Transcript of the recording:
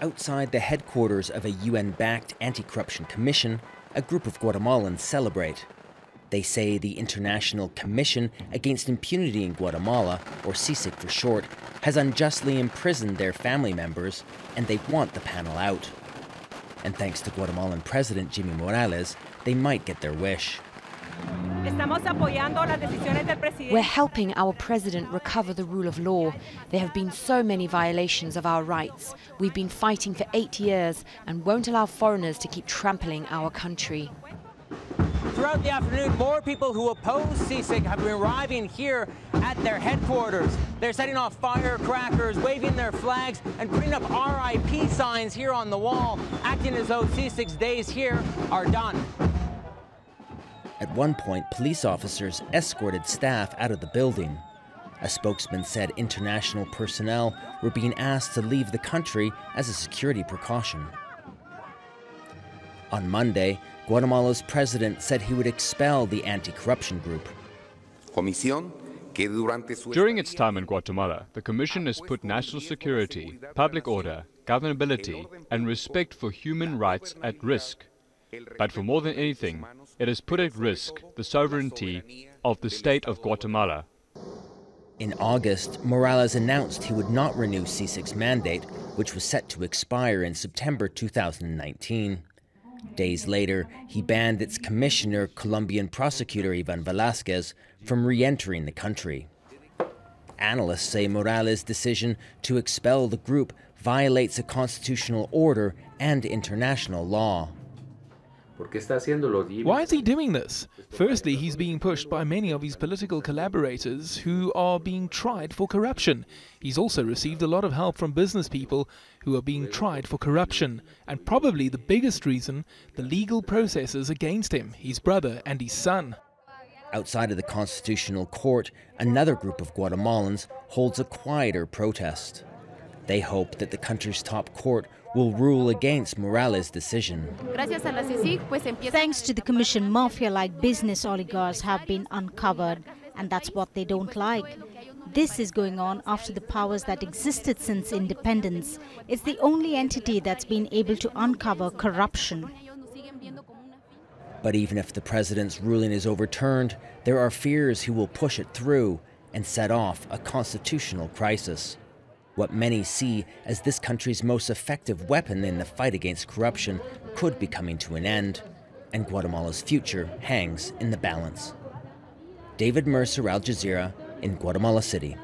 Outside the headquarters of a UN-backed anti-corruption commission, a group of Guatemalans celebrate. They say the International Commission Against Impunity in Guatemala, or CICIG for short, has unjustly imprisoned their family members, and they want the panel out. And thanks to Guatemalan President Jimmy Morales, they might get their wish. We're helping our president recover the rule of law. There have been so many violations of our rights. We've been fighting for 8 years and won't allow foreigners to keep trampling our country. Throughout the afternoon, more people who oppose CICIG have been arriving here at their headquarters. They're setting off firecrackers, waving their flags, and putting up RIP signs here on the wall, acting as though CICIG's days here are done. At one point, police officers escorted staff out of the building. A spokesman said international personnel were being asked to leave the country as a security precaution. On Monday, Guatemala's president said he would expel the anti-corruption group. During its time in Guatemala, the Commission has put national security, public order, governability, and respect for human rights at risk. But for more than anything, it has put at risk the sovereignty of the state of Guatemala. In August, Morales announced he would not renew CICIG's mandate, which was set to expire in September 2019. Days later, he banned its commissioner, Colombian prosecutor Ivan Velázquez, from re-entering the country. Analysts say Morales' decision to expel the group violates a constitutional order and international law. Why is he doing this? Firstly, he's being pushed by many of his political collaborators who are being tried for corruption. He's also received a lot of help from business people who are being tried for corruption. And probably the biggest reason, the legal processes against him, his brother and his son. Outside of the Constitutional Court, another group of Guatemalans holds a quieter protest. They hope that the country's top court will rule against Morales' decision. Thanks to the commission, mafia-like business oligarchs have been uncovered, and that's what they don't like. This is going on after the powers that existed since independence. It's the only entity that's been able to uncover corruption. But even if the president's ruling is overturned, there are fears he will push it through and set off a constitutional crisis. What many see as this country's most effective weapon in the fight against corruption could be coming to an end, and Guatemala's future hangs in the balance. David Mercer, Al Jazeera, in Guatemala City.